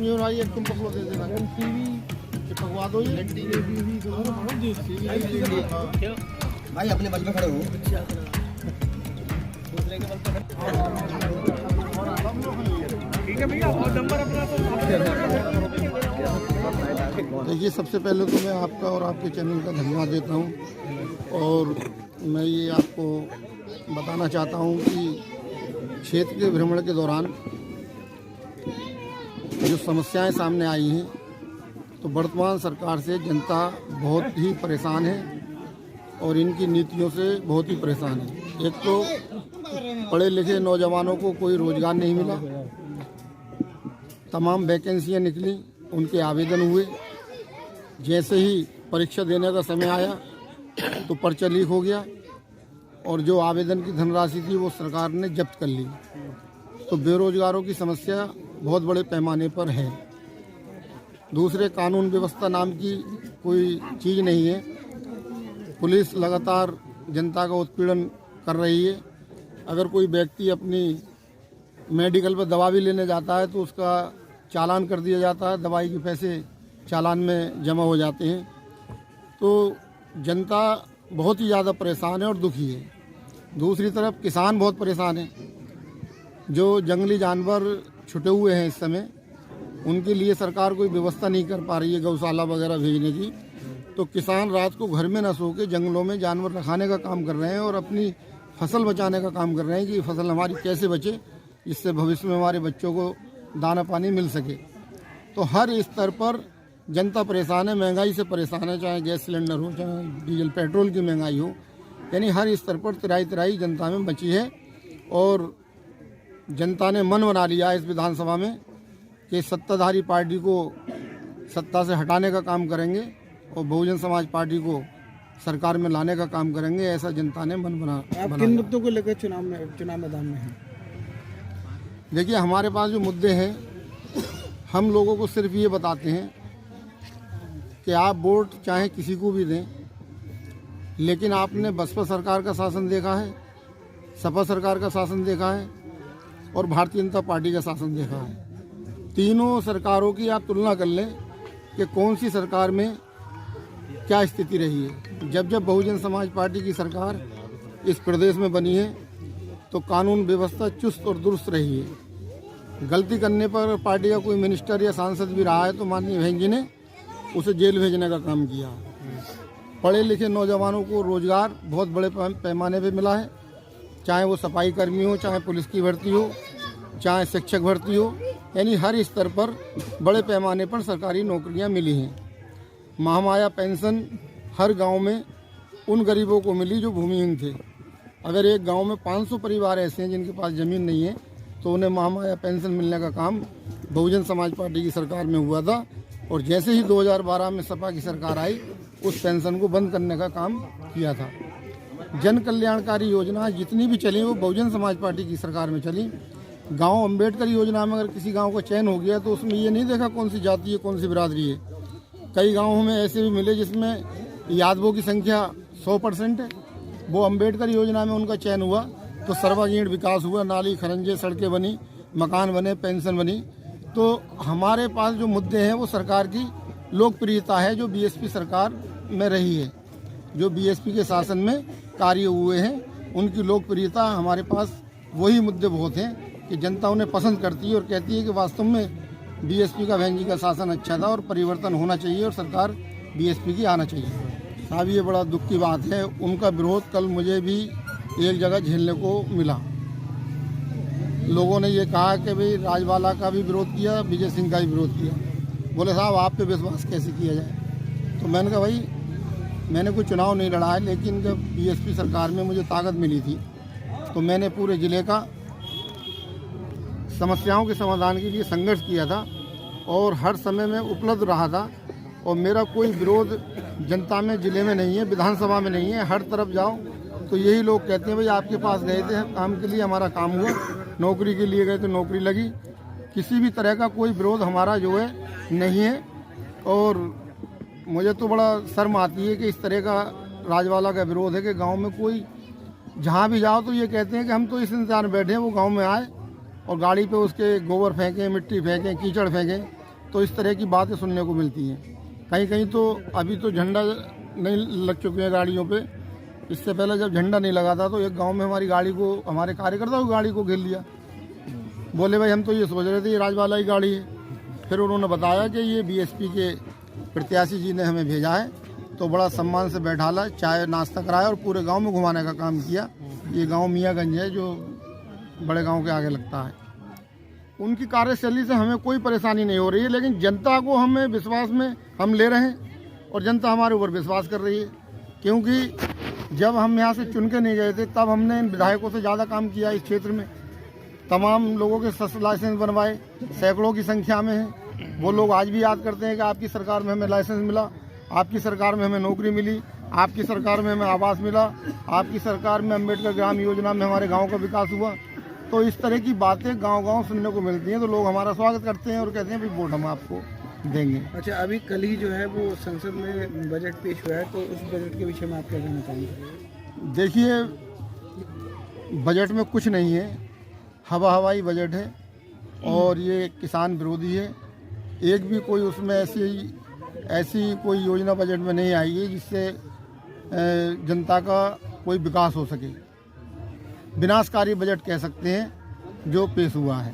ये और आई एक तुम पकड़ो दे देना ये पकवा दो ये भाई अपने बल पे खड़े हो। ठीक है भैया, और नंबर अपना तो देखिए, सबसे पहले तो मैं आपका और आपके चैनल का धन्यवाद देता हूं और मैं ये आपको बताना चाहता हूं कि क्षेत्र के भ्रमण के दौरान जो समस्याएं सामने आई हैं, तो वर्तमान सरकार से जनता बहुत ही परेशान है और इनकी नीतियों से बहुत ही परेशान है। एक तो पढ़े लिखे नौजवानों को कोई रोजगार नहीं मिला, तमाम वैकेंसियां निकली, उनके आवेदन हुए, जैसे ही परीक्षा देने का समय आया तो पर्चा लीक हो गया और जो आवेदन की धनराशि थी वो सरकार ने जब्त कर ली। तो बेरोजगारों की समस्या बहुत बड़े पैमाने पर है। दूसरे, कानून व्यवस्था नाम की कोई चीज़ नहीं है। पुलिस लगातार जनता का उत्पीड़न कर रही है। अगर कोई व्यक्ति अपनी मेडिकल पर दवा भी लेने जाता है तो उसका चालान कर दिया जाता है, दवाई के पैसे चालान में जमा हो जाते हैं। तो जनता बहुत ही ज़्यादा परेशान है और दुखी है। दूसरी तरफ किसान बहुत परेशान हैं। जो जंगली जानवर छुटे हुए हैं इस समय, उनके लिए सरकार कोई व्यवस्था नहीं कर पा रही है गौशाला वगैरह भेजने की। तो किसान रात को घर में न सो के जंगलों में जानवर रखाने का काम कर रहे हैं और अपनी फसल बचाने का काम कर रहे हैं कि फसल हमारी कैसे बचे, जिससे भविष्य में हमारे बच्चों को दाना पानी मिल सके। तो हर स्तर पर जनता परेशान है, महंगाई से परेशान है, चाहे गैस सिलेंडर हो, चाहे डीजल पेट्रोल की महंगाई हो, यानी हर स्तर पर तिराई जनता में बची है। और जनता ने मन बना लिया इस विधानसभा में कि सत्ताधारी पार्टी को सत्ता से हटाने का काम करेंगे और बहुजन समाज पार्टी को सरकार में लाने का काम करेंगे। ऐसा जनता ने मन बना। आप किन मुद्दों को लेकर चुनाव मैदान में हैं? देखिए, हमारे पास जो मुद्दे हैं, हम लोगों को सिर्फ ये बताते हैं कि आप वोट चाहे किसी को भी दें, लेकिन आपने बसपा सरकार का शासन देखा है, सपा सरकार का शासन देखा है और भारतीय जनता पार्टी का शासन देखा है। तीनों सरकारों की आप तुलना कर लें कि कौन सी सरकार में क्या स्थिति रही है। जब बहुजन समाज पार्टी की सरकार इस प्रदेश में बनी है तो कानून व्यवस्था चुस्त और दुरुस्त रही है। गलती करने पर पार्टी का कोई मिनिस्टर या सांसद भी रहा है तो माननीय बहन जी ने उसे जेल भेजने का काम किया। पढ़े लिखे नौजवानों को रोजगार बहुत बड़े पैमाने पे मिला है, चाहे वो सफाई कर्मी हो, चाहे पुलिस की भर्ती हो, चाहे शिक्षक भर्ती हो, यानी हर स्तर पर बड़े पैमाने पर सरकारी नौकरियां मिली हैं। महामाया पेंशन हर गांव में उन गरीबों को मिली जो भूमिहीन थे। अगर एक गांव में 500 परिवार ऐसे हैं जिनके पास ज़मीन नहीं है तो उन्हें महामाया पेंशन मिलने का काम बहुजन समाज पार्टी की सरकार में हुआ था। और जैसे ही 2012 में सपा की सरकार आई, उस पेंशन को बंद करने का काम किया था। जन कल्याणकारी योजना जितनी भी चली वो बहुजन समाज पार्टी की सरकार में चली। गांव अम्बेडकर योजना में अगर किसी गांव का चयन हो गया तो उसमें ये नहीं देखा कौन सी जाति है, कौन सी बिरादरी है। कई गाँवों में ऐसे भी मिले जिसमें यादवों की संख्या 100% है। वो अम्बेडकर योजना में उनका चयन हुआ तो सर्वांगीण विकास हुआ, नाली खरंजे, सड़कें बनी, मकान बने, पेंशन बनी। तो हमारे पास जो मुद्दे हैं वो सरकार की लोकप्रियता है जो बीएसपी सरकार में रही है, जो बीएसपी के शासन में कार्य हुए हैं, उनकी लोकप्रियता हमारे पास वही मुद्दे बहुत हैं कि जनता उन्हें पसंद करती है और कहती है कि वास्तव में बीएसपी का बहन जी का शासन अच्छा था और परिवर्तन होना चाहिए और सरकार बीएसपी की आना चाहिए। साहब, ये बड़ा दुख की बात है। उनका विरोध कल मुझे भी एक जगह झेलने को मिला। लोगों ने ये कहा कि भाई राजवाला का भी विरोध किया, विजय सिंह का भी विरोध किया। बोले साहब आप पे विश्वास कैसे किया जाए। तो मैंने कहा भाई मैंने कोई चुनाव नहीं लड़ा है, लेकिन जब बीएसपी सरकार में मुझे ताकत मिली थी तो मैंने पूरे ज़िले का समस्याओं के समाधान के लिए संघर्ष किया था और हर समय में उपलब्ध रहा था। और मेरा कोई विरोध जनता में, ज़िले में नहीं है, विधानसभा में नहीं है। हर तरफ जाओ तो यही लोग कहते हैं भाई आपके पास गए थे काम के लिए, हमारा काम हुआ, नौकरी के लिए गए तो नौकरी लगी। किसी भी तरह का कोई विरोध हमारा जो है नहीं है। और मुझे तो बड़ा शर्म आती है कि इस तरह का राजवाला का विरोध है कि गांव में कोई जहां भी जाओ तो ये कहते हैं कि हम तो इस इंतजार में बैठे हैं वो गांव में आए और गाड़ी पे उसके गोबर फेंकें, मिट्टी फेंकें, कीचड़ फेंकें। तो इस तरह की बातें सुनने को मिलती हैं। कहीं कहीं तो अभी तो झंडा नहीं लग चुके हैं गाड़ियों पे। इससे पहले जब झंडा नहीं लगा था तो एक गांव में हमारी गाड़ी को, हमारे कार्यकर्ताओं की गाड़ी को घेर लिया। बोले भाई हम तो ये सोच रहे थे ये राजवाला की गाड़ी है। फिर उन्होंने बताया कि ये बीएसपी के प्रत्याशी जी ने हमें भेजा है, तो बड़ा सम्मान से बैठाला, चाय नाश्ता कराया और पूरे गांव में घुमाने का काम किया। ये गांव मियाँगंज है जो बड़े गांव के आगे लगता है। उनकी कार्यशैली से हमें कोई परेशानी नहीं हो रही है, लेकिन जनता को हमें विश्वास में हम ले रहे हैं और जनता हमारे ऊपर विश्वास कर रही है। क्योंकि जब हम यहाँ से चुन के नहीं गए थे तब हमने इन विधायकों से ज़्यादा काम किया इस क्षेत्र में। तमाम लोगों के लाइसेंस बनवाए, सैकड़ों की संख्या में हैं। वो लोग आज भी याद करते हैं कि आपकी सरकार में हमें लाइसेंस मिला, आपकी सरकार में हमें नौकरी मिली, आपकी सरकार में हमें आवास मिला, आपकी सरकार में अम्बेडकर ग्राम योजना में हमारे गांव का विकास हुआ। तो इस तरह की बातें गांव-गांव सुनने को मिलती हैं, तो लोग हमारा स्वागत करते हैं और कहते हैं भाई वोट हम आपको देंगे। अच्छा, अभी कल ही जो है वो संसद में बजट पेश हुआ है, तो उस बजट के विषय में आप क्या कहना चाहेंगे? देखिए, बजट में कुछ नहीं है, हवाई बजट है और ये किसान विरोधी है। एक भी कोई उसमें ऐसी कोई योजना बजट में नहीं आई है जिससे जनता का कोई विकास हो सके। विनाशकारी बजट कह सकते हैं जो पेश हुआ है।